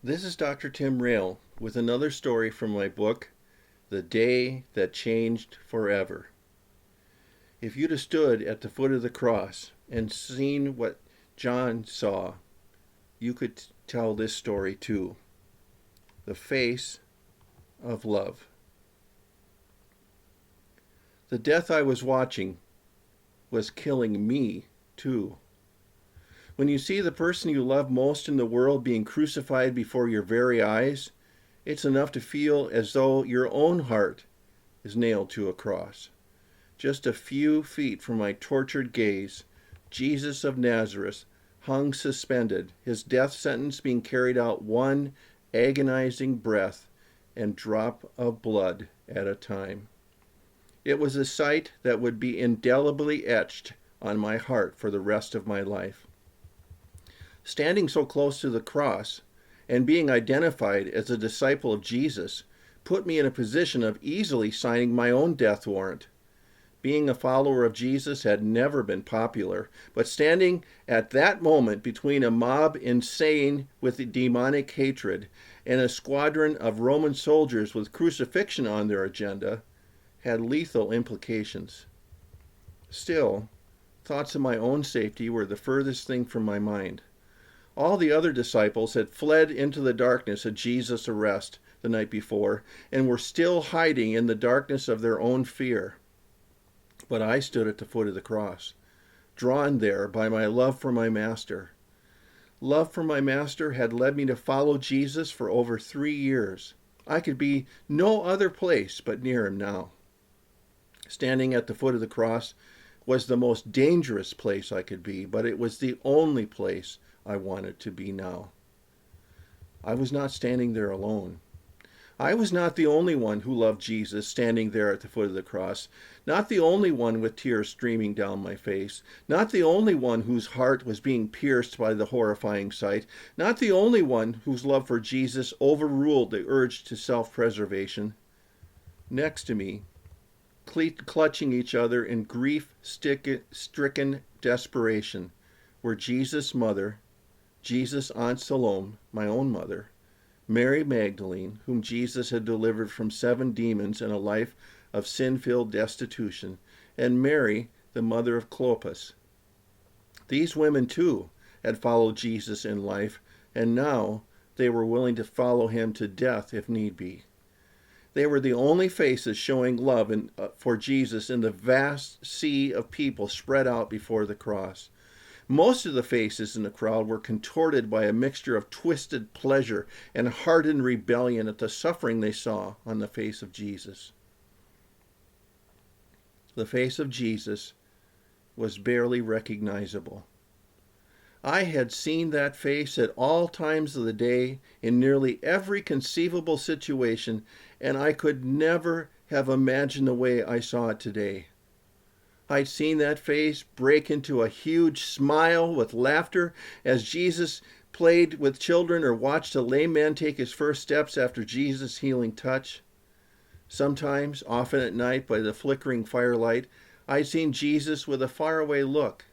This is Dr. Tim Rail with another story from my book, The Day That Changed Forever. If you'd have stood at the foot of the cross and seen what John saw, you could tell this story too. The face of love. The death I was watching was killing me too. When you see the person you love most in the world being crucified before your very eyes, it's enough to feel as though your own heart is nailed to a cross. Just a few feet from my tortured gaze, Jesus of Nazareth hung suspended, his death sentence being carried out one agonizing breath and drop of blood at a time. It was a sight that would be indelibly etched on my heart for the rest of my life. Standing so close to the cross and being identified as a disciple of Jesus put me in a position of easily signing my own death warrant. Being a follower of Jesus had never been popular, but standing at that moment between a mob insane with demonic hatred and a squadron of Roman soldiers with crucifixion on their agenda had lethal implications. Still, thoughts of my own safety were the furthest thing from my mind. All the other disciples had fled into the darkness at Jesus' arrest the night before and were still hiding in the darkness of their own fear. But I stood at the foot of the cross, drawn there by my love for my Master. Love for my Master had led me to follow Jesus for over 3 years. I could be no other place but near him now. Standing at the foot of the cross was the most dangerous place I could be, but it was the only place I wanted to be now. I was not standing there alone. I was not the only one who loved Jesus standing there at the foot of the cross, not the only one with tears streaming down my face, not the only one whose heart was being pierced by the horrifying sight, not the only one whose love for Jesus overruled the urge to self-preservation. Next to me, clutching each other in grief-stricken desperation, were Jesus' mother, Jesus' Aunt Salome, my own mother, Mary Magdalene, whom Jesus had delivered from 7 demons and a life of sin-filled destitution, and Mary, the mother of Clopas. These women, too, had followed Jesus in life, and now they were willing to follow him to death if need be. They were the only faces showing love for Jesus in the vast sea of people spread out before the cross. Most of the faces in the crowd were contorted by a mixture of twisted pleasure and hardened rebellion at the suffering they saw on the face of Jesus. The face of Jesus was barely recognizable. I had seen that face at all times of the day in nearly every conceivable situation, and I could never have imagined the way I saw it today. I'd seen that face break into a huge smile with laughter as Jesus played with children or watched a lame man take his first steps after Jesus' healing touch. Sometimes, often at night by the flickering firelight, I'd seen Jesus with a faraway look,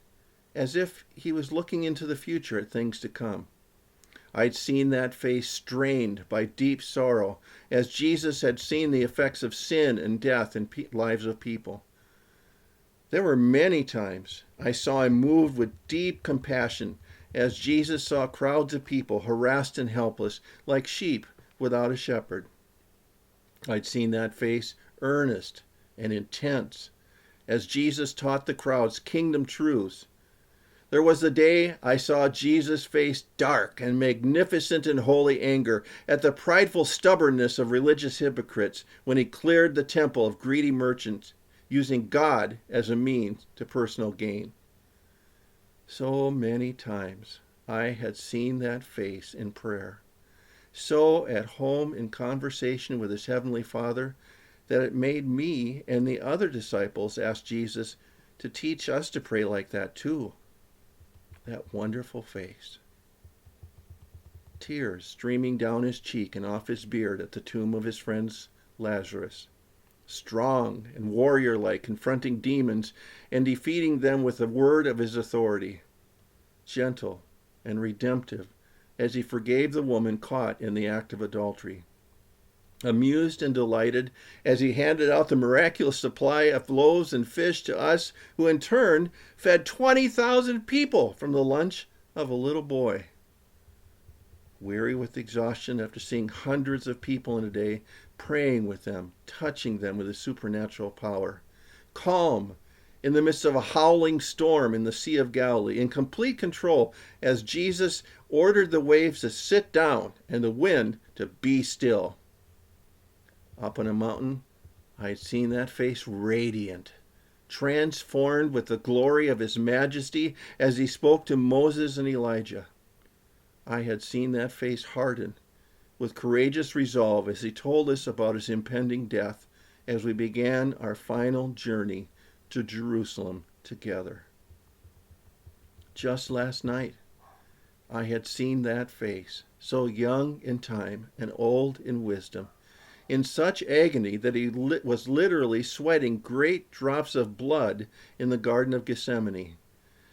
as if he was looking into the future at things to come. I'd seen that face strained by deep sorrow, as Jesus had seen the effects of sin and death in lives of people. There were many times I saw him moved with deep compassion as Jesus saw crowds of people harassed and helpless, like sheep without a shepherd. I'd seen that face earnest and intense as Jesus taught the crowds kingdom truths. There was the day I saw Jesus' face dark and magnificent in holy anger at the prideful stubbornness of religious hypocrites when he cleared the temple of greedy merchants, using God as a means to personal gain. So many times I had seen that face in prayer, so at home in conversation with his heavenly Father, that it made me and the other disciples ask Jesus to teach us to pray like that too. That wonderful face. Tears streaming down his cheek and off his beard at the tomb of his friend Lazarus. Strong and warrior-like, confronting demons and defeating them with the word of his authority. Gentle and redemptive as he forgave the woman caught in the act of adultery. Amused and delighted as he handed out the miraculous supply of loaves and fish to us, who in turn fed 20,000 people from the lunch of a little boy. Weary with exhaustion after seeing hundreds of people in a day, praying with them, touching them with his supernatural power. Calm in the midst of a howling storm in the Sea of Galilee, in complete control as Jesus ordered the waves to sit down and the wind to be still. Up on a mountain, I had seen that face radiant, transformed with the glory of his majesty as he spoke to Moses and Elijah. I had seen that face harden with courageous resolve as he told us about his impending death as we began our final journey to Jerusalem together. Just last night, I had seen that face, so young in time and old in wisdom, in such agony that he was literally sweating great drops of blood in the Garden of Gethsemane.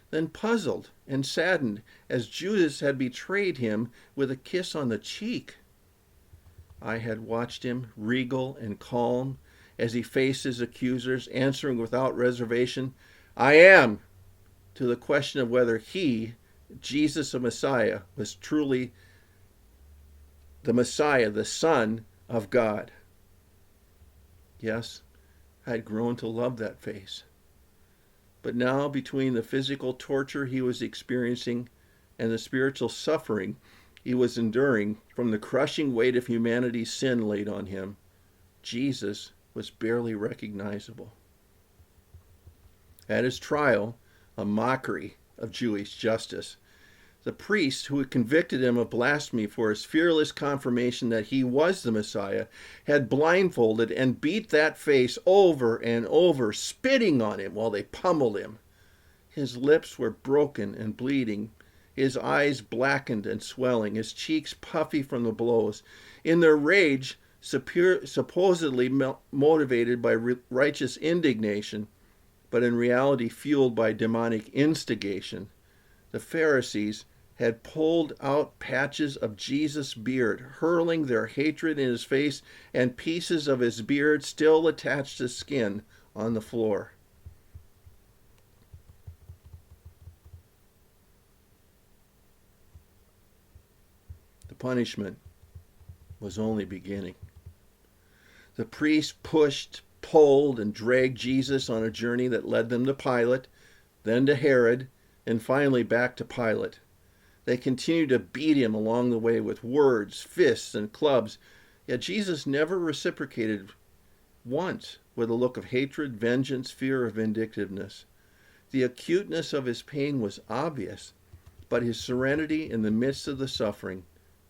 Then puzzled and saddened as Judas had betrayed him with a kiss on the cheek. I had watched him regal and calm as he faced his accusers, answering without reservation, "I am," to the question of whether he, Jesus the Messiah, was truly the Messiah, the Son of God. Yes, I had grown to love that face. But now, between the physical torture he was experiencing and the spiritual suffering he was enduring from the crushing weight of humanity's sin laid on him, Jesus was barely recognizable. At his trial, a mockery of Jewish justice, the priest who had convicted him of blasphemy for his fearless confirmation that he was the Messiah had blindfolded and beat that face over and over, spitting on him while they pummeled him. His lips were broken and bleeding, his eyes blackened and swelling, his cheeks puffy from the blows. In their rage, supposedly motivated by righteous indignation, but in reality fueled by demonic instigation, the Pharisees had pulled out patches of Jesus' beard, hurling their hatred in his face, and pieces of his beard still attached to skin on the floor. The punishment was only beginning. The priests pushed, pulled, and dragged Jesus on a journey that led them to Pilate, then to Herod, and finally back to Pilate. They continued to beat him along the way with words, fists, and clubs, yet Jesus never reciprocated once with a look of hatred, vengeance, fear, or vindictiveness. The acuteness of his pain was obvious, but his serenity in the midst of the suffering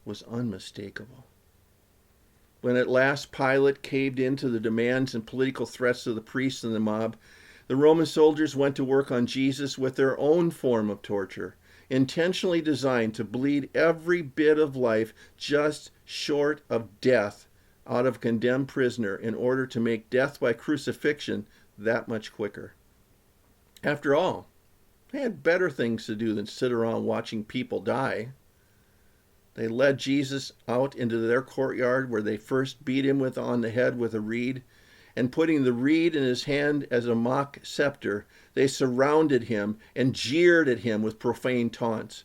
was unmistakable. When at last Pilate caved in to the demands and political threats of the priests and the mob, the Roman soldiers went to work on Jesus with their own form of torture, intentionally designed to bleed every bit of life just short of death out of a condemned prisoner in order to make death by crucifixion that much quicker. After all, they had better things to do than sit around watching people die. They led Jesus out into their courtyard where they first beat him on the head with a reed, and putting the reed in his hand as a mock scepter, they surrounded him and jeered at him with profane taunts.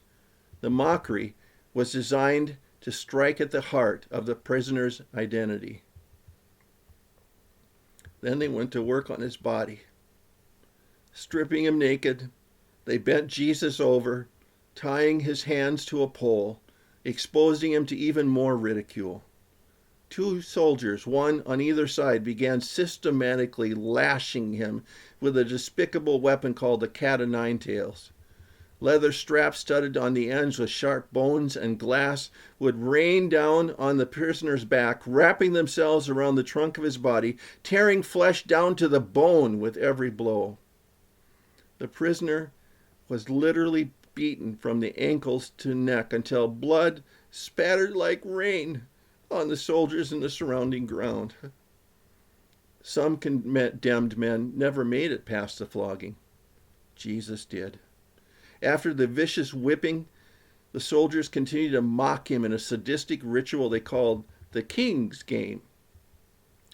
The mockery was designed to strike at the heart of the prisoner's identity. Then they went to work on his body. Stripping him naked, they bent Jesus over, tying his hands to a pole, exposing him to even more ridicule. 2 soldiers, one on either side, began systematically lashing him with a despicable weapon called the cat o' nine tails. Leather straps studded on the ends with sharp bones and glass would rain down on the prisoner's back, wrapping themselves around the trunk of his body, tearing flesh down to the bone with every blow. The prisoner was literally beaten from the ankles to neck until blood spattered like rain on the soldiers and the surrounding ground. Some condemned men never made it past the flogging. Jesus did. After the vicious whipping, The soldiers continued to mock him in a sadistic ritual they called the King's Game.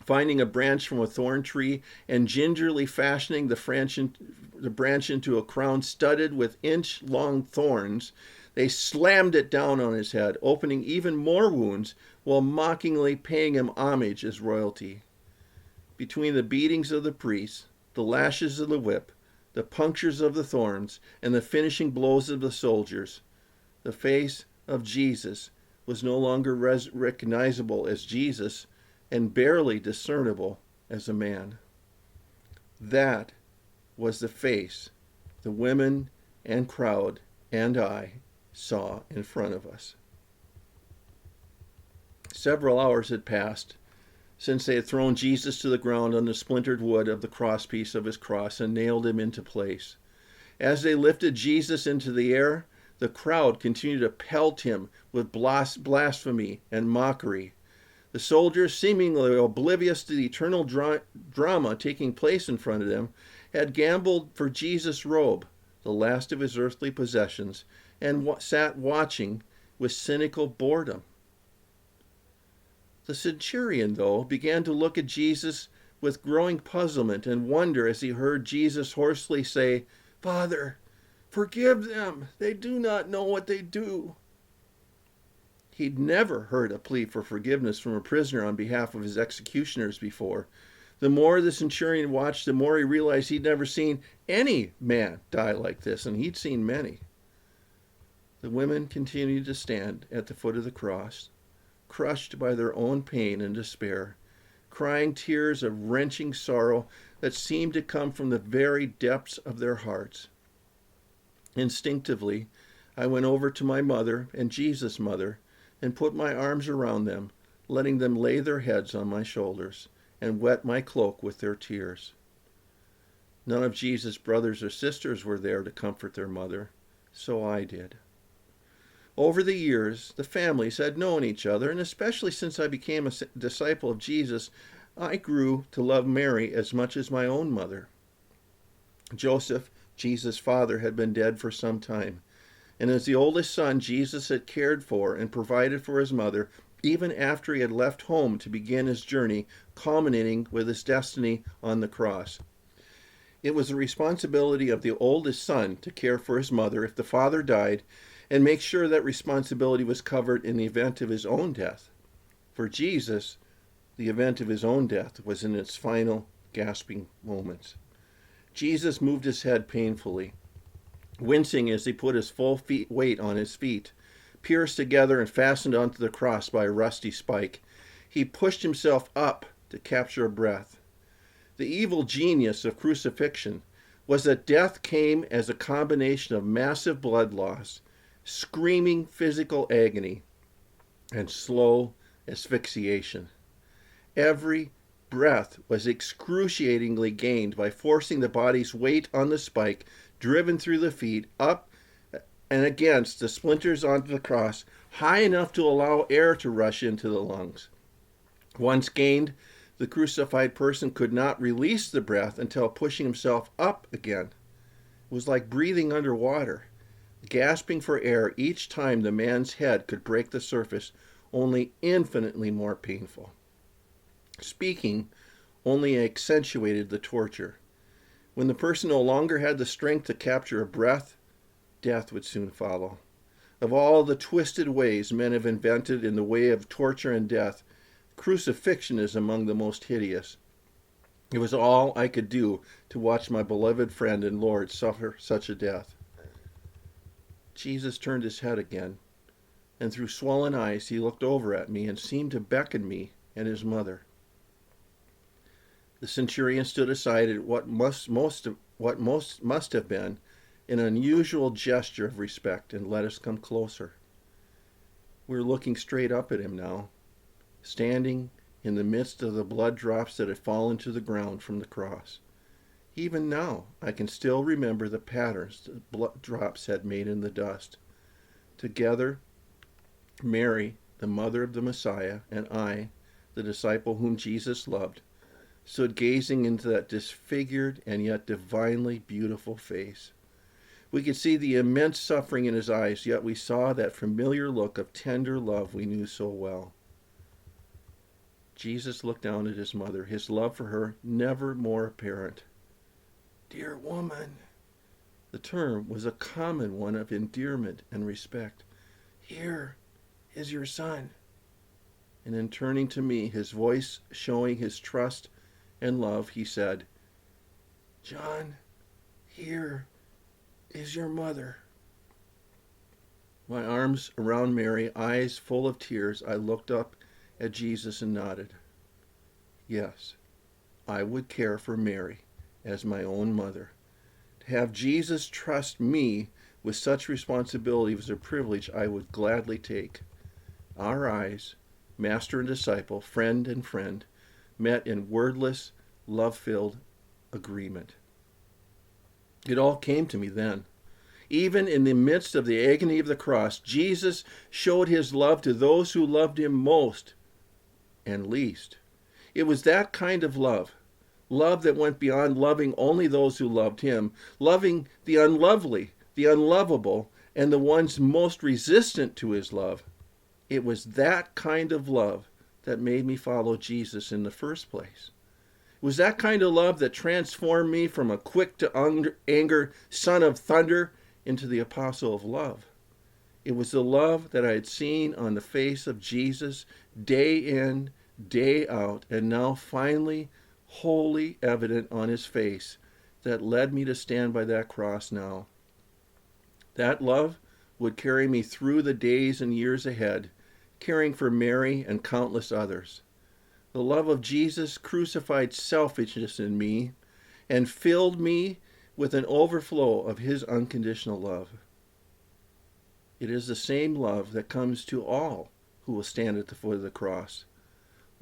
Finding a branch from a thorn tree and gingerly fashioning the branch into a crown studded with inch-long thorns, they slammed it down on his head, opening even more wounds while mockingly paying him homage as royalty. Between the beatings of the priests, the lashes of the whip, the punctures of the thorns, and the finishing blows of the soldiers, the face of Jesus was no longer recognizable as Jesus and barely discernible as a man. That was the face the women and crowd and I saw in front of us. Several hours had passed since they had thrown Jesus to the ground on the splintered wood of the crosspiece of his cross and nailed him into place. As they lifted Jesus into the air, the crowd continued to pelt him with blasphemy and mockery. The soldiers, seemingly oblivious to the eternal drama taking place in front of them, had gambled for Jesus' robe, the last of his earthly possessions, and sat watching with cynical boredom. The centurion, though, began to look at Jesus with growing puzzlement and wonder as he heard Jesus hoarsely say, "Father, forgive them. They do not know what they do." He'd never heard a plea for forgiveness from a prisoner on behalf of his executioners before. The more the centurion watched, the more he realized he'd never seen any man die like this, and he'd seen many. The women continued to stand at the foot of the cross, crushed by their own pain and despair, crying tears of wrenching sorrow that seemed to come from the very depths of their hearts. Instinctively, I went over to my mother and Jesus' mother and put my arms around them, letting them lay their heads on my shoulders and wet my cloak with their tears. None of Jesus' brothers or sisters were there to comfort their mother, so I did. Over the years, the families had known each other, and especially since I became a disciple of Jesus, I grew to love Mary as much as my own mother. Joseph, Jesus' father, had been dead for some time, and as the oldest son, Jesus had cared for and provided for his mother even after he had left home to begin his journey, culminating with his destiny on the cross. It was the responsibility of the oldest son to care for his mother if the father died and make sure that responsibility was covered in the event of his own death. For Jesus, the event of his own death was in its final gasping moments. Jesus moved his head painfully, wincing as he put his full weight on his feet, pierced together and fastened onto the cross by a rusty spike. He pushed himself up to capture a breath. The evil genius of crucifixion was that death came as a combination of massive blood loss, screaming physical agony, and slow asphyxiation. Every breath was excruciatingly gained by forcing the body's weight on the spike, driven through the feet, up and against the splinters onto the cross, high enough to allow air to rush into the lungs. Once gained, the crucified person could not release the breath until pushing himself up again. It was like breathing underwater, gasping for air each time the man's head could break the surface, only infinitely more painful. Speaking only accentuated the torture. When the person no longer had the strength to capture a breath, death would soon follow. Of all the twisted ways men have invented in the way of torture and death, crucifixion is among the most hideous. It was all I could do to watch my beloved friend and Lord suffer such a death. Jesus turned his head again, and through swollen eyes he looked over at me and seemed to beckon me and his mother. The centurion stood aside at what must have been an unusual gesture of respect and let us come closer. We were looking straight up at him now, standing in the midst of the blood drops that had fallen to the ground from the cross. Even now, I can still remember the patterns the blood drops had made in the dust. Together, Mary, the mother of the Messiah, and I, the disciple whom Jesus loved, stood gazing into that disfigured and yet divinely beautiful face. We could see the immense suffering in his eyes, yet we saw that familiar look of tender love we knew so well. Jesus looked down at his mother, his love for her never more apparent. Dear woman. The term was a common one of endearment and respect. Here is your son. And then turning to me, his voice showing his trust and love, he said, John, here is your mother. My arms around Mary, eyes full of tears, I looked up at Jesus and nodded. Yes, I would care for Mary as my own mother. To have Jesus trust me with such responsibility was a privilege I would gladly take. Our eyes, master and disciple, friend and friend, met in wordless, love-filled agreement. It all came to me then. Even in the midst of the agony of the cross, Jesus showed his love to those who loved him most and least. It was that kind of love that went beyond loving only those who loved him, loving the unlovely, the unlovable, and the ones most resistant to his love. It was that kind of love that made me follow Jesus in the first place. It was that kind of love that transformed me from a quick to anger son of thunder into the apostle of love. It was the love that I had seen on the face of Jesus day in, day out, and now finally wholly evident on his face that led me to stand by that cross now. That love would carry me through the days and years ahead, caring for Mary and countless others. The love of Jesus crucified selfishness in me and filled me with an overflow of his unconditional love. It is the same love that comes to all who will stand at the foot of the cross.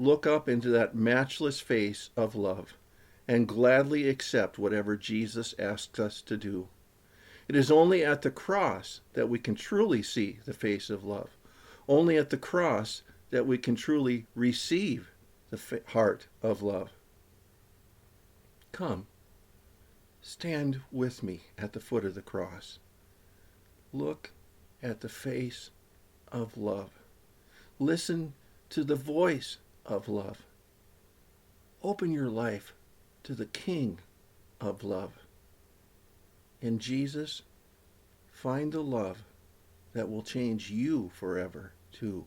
Look up into that matchless face of love and gladly accept whatever Jesus asks us to do. It is only at the cross that we can truly see the face of love. Only at the cross that we can truly receive the heart of love. Come, stand with me at the foot of the cross. Look at the face of love. Listen to the voice of love. Open your life to the King of love. In Jesus, find the love that will change you forever, too.